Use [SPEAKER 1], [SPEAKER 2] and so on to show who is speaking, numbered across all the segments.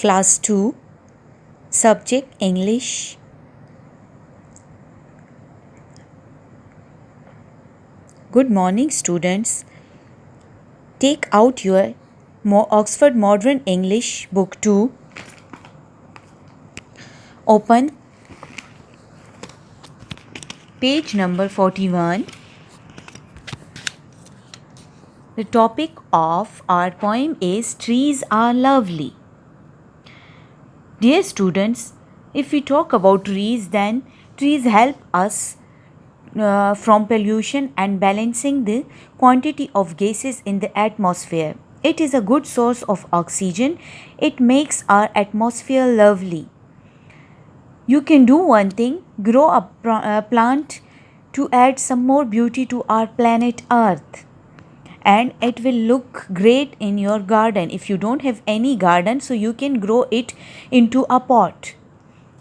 [SPEAKER 1] Class 2, Subject English. Good morning, students. Take out your Oxford Modern English Book 2. Open page number 41. The topic of our poem is Trees Are Lovely. Dear students, if we talk about trees, then trees help us from pollution and balancing the quantity of gases in the atmosphere. It is a good source of oxygen. It makes our atmosphere lovely. You can do one thing, grow a plant to add some more beauty to our planet Earth. And it will look great in your garden. If you don't have any garden, so you can grow it into a pot.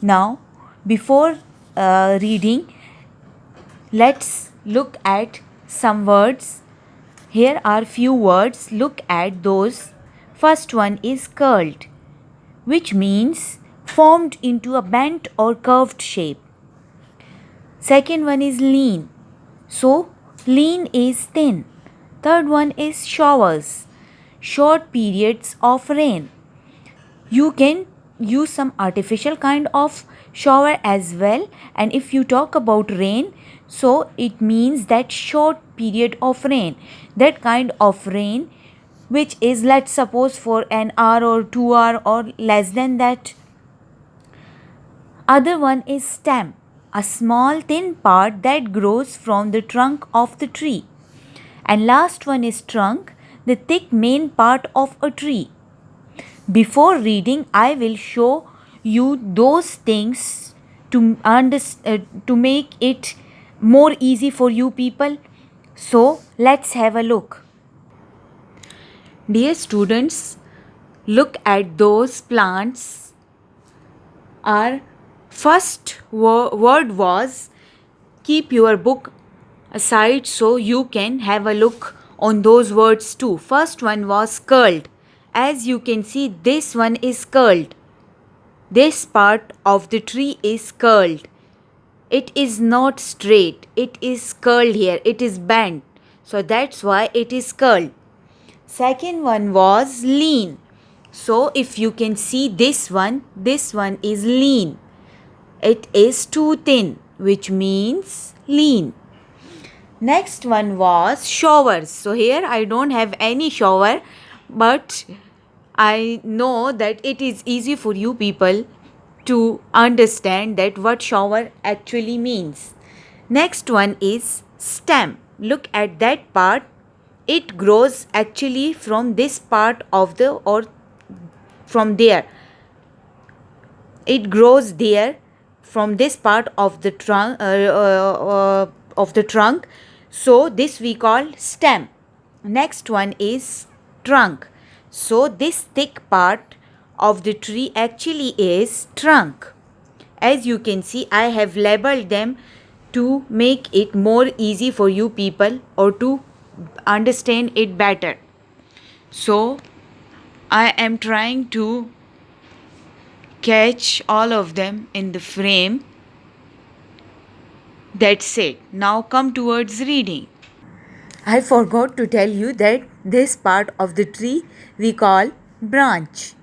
[SPEAKER 1] Now, before reading, let's look at some words. Here are few words. Look at those. First one is curled, which means formed into a bent or curved shape. Second one is lean. So, lean is thin. Third one is showers, short periods of rain. You can use some artificial kind of shower as well, and if you talk about rain, so it means that short period of rain, that kind of rain which is, let's suppose, for an hour or 2 hours or less than that. Other one is stem, a small thin part that grows from the trunk of the tree. And last one is trunk, the thick main part of a tree. Before reading, I will show you those things to make it more easy for you people. So let's have a look. Dear students, look at those plants. Our first word was, keep your book aside so you can have a look on those words too. First one was curled. As you can see, this one is curled. This part of the tree is curled. It is not straight. It is curled here. It is bent. So that's why it is curled. Second one was lean. So if you can see this one is lean. It is too thin, which means lean. Next one was showers. So here I don't have any shower, but I know that it is easy for you people to understand that what shower actually means. Next one is stem. Look at that part. It grows actually from this part of the, or from there. It grows there from this part of the trunk. So this we call stem. Next one is trunk. So this thick part of the tree actually is trunk. As you can see, I have labeled them to make it more easy for you people or to understand it better. So I am trying to catch all of them in the frame. That's it. Now come towards reading. I forgot to tell you that this part of the tree we call branch.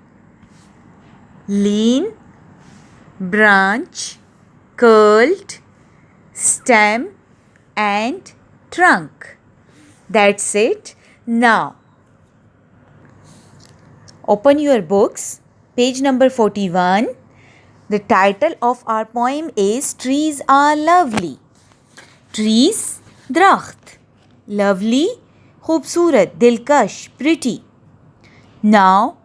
[SPEAKER 1] Lean, branch, curled, stem and trunk. That's it. Now, open your books, page number 41. The title of our poem is Trees Are Lovely. Trees, dracht. Lovely, खूबसूरत, दिलकश, pretty. Now,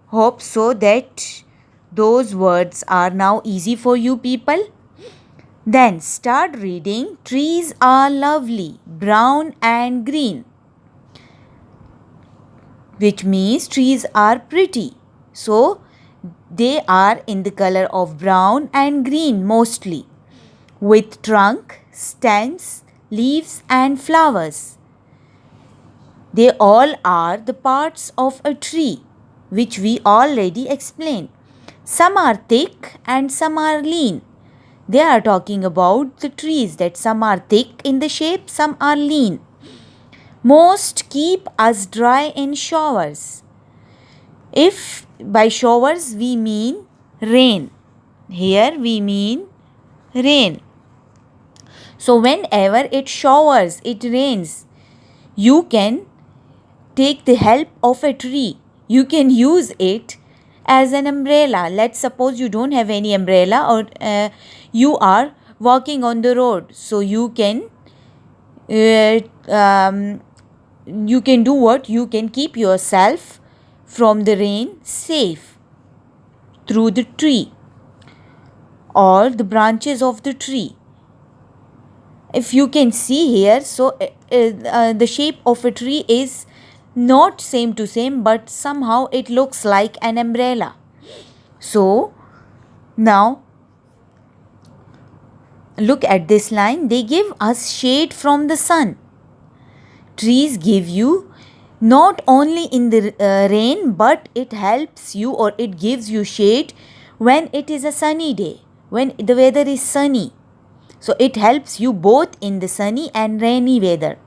[SPEAKER 1] hope so that those words are now easy for you people. Then start reading. Trees are lovely, brown and green, which means trees are pretty. So, they are in the color of brown and green mostly, with trunk, stems, leaves and flowers. They all are the parts of a tree. which we already explained. Some are thick and some are lean. They are talking about the trees, that some are thick in the shape, some are lean. Most keep us dry in showers. If by showers we mean rain, here we mean rain. So whenever it showers, it rains, you can take the help of a tree. You can use it as an umbrella. Let's suppose you don't have any umbrella, or you are walking on the road. So you can do what? You can keep yourself from the rain safe through the tree or the branches of the tree. If you can see here, so the shape of a tree is not same to same, but somehow it looks like an umbrella. So now look at this line. They give us shade from the sun. Trees give you not only in the rain, but it helps you, or it gives you shade when it is a sunny day, when the weather is sunny. So it helps you both in the sunny and rainy weather.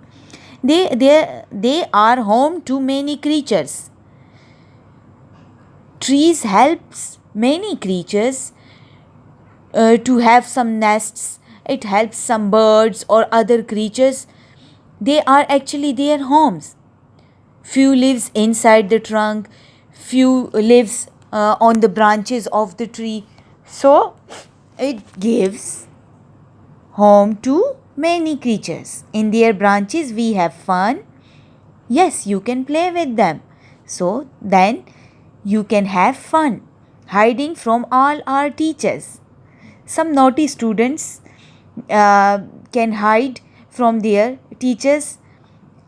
[SPEAKER 1] They are home to many creatures. Trees helps many creatures to have some nests. It helps some birds or other creatures. They are actually their homes. Few lives inside the trunk, few lives on the branches of the tree. So it gives home to many creatures. In their branches we have fun. Yes, you can play with them. So then you can have fun hiding from all our teachers. Some naughty students can hide from their teachers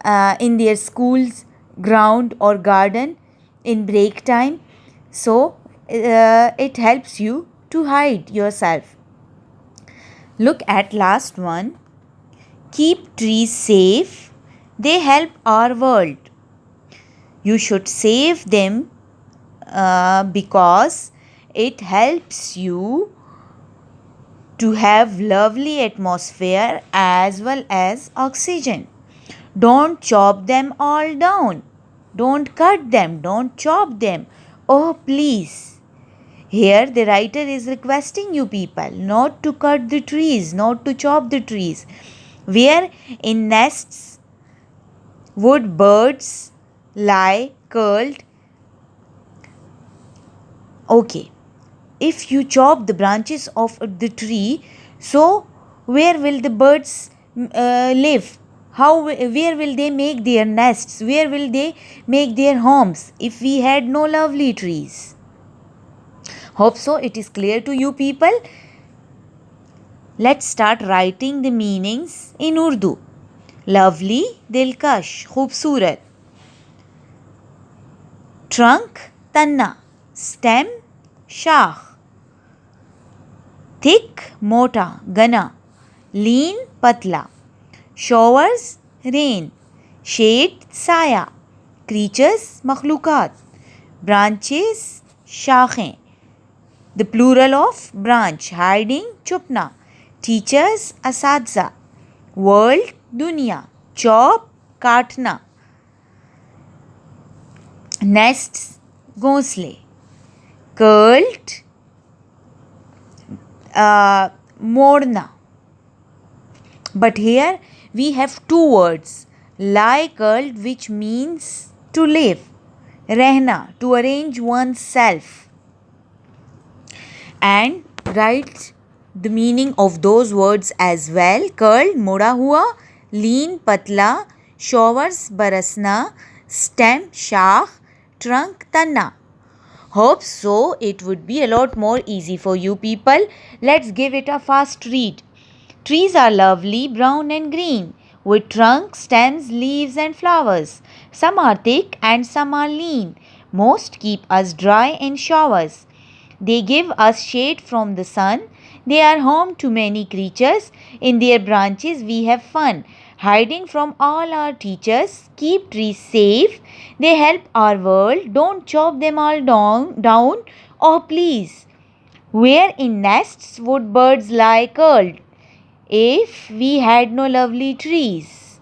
[SPEAKER 1] in their school's ground or garden in break time. So it helps you to hide yourself. Look at last one. Keep trees safe. They help our world. You should save them because it helps you to have lovely atmosphere as well as oxygen. Don't chop them all down. Don't cut them. Don't chop them. Oh, please. Here the writer is requesting you people not to cut the trees, not to chop the trees. Where in nests would birds lie curled? Okay, if you chop the branches of the tree, so where will the birds live? Where will they make their nests? Where will they make their homes if we had no lovely trees? Hope so it is clear to you people. Let's start writing the meanings in Urdu. Lovely, dilkash, khoobsurat. Trunk, tanna. Stem, shakh. Thick, mota, gana. Lean, patla. Showers, rain. Shade, saya. Creatures, makhlukat. Branches, shakhein. The plural of branch, hiding, chupna. Teachers, asatza. World, dunya. Chop, katna. Nests, ghonsle. Curled, morna. But here we have two words. Lie curled, which means to live. Rehna, to arrange oneself. And write the meaning of those words as well. Curled, moda hua. Lean, patla. Showers, barasna. Stem, shakh. Trunk, tanna. Hope so it would be a lot more easy for you people. Let's give it a fast read. Trees are lovely, brown and green, with trunks, stems, leaves and flowers. Some are thick and some are lean. Most keep us dry in showers. They give us shade from the sun. They are home to many creatures. In their branches we have fun, hiding from all our teachers. Keep trees safe. They help our world. Don't chop them all down. Oh, please. Where in nests would birds lie curled if we had no lovely trees?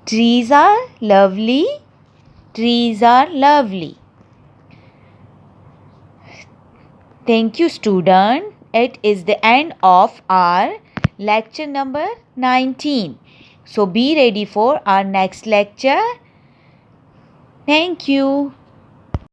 [SPEAKER 1] Trees are lovely. Trees are lovely. Thank you, student. It is the end of our lecture number 19. So be ready for our next lecture. Thank you.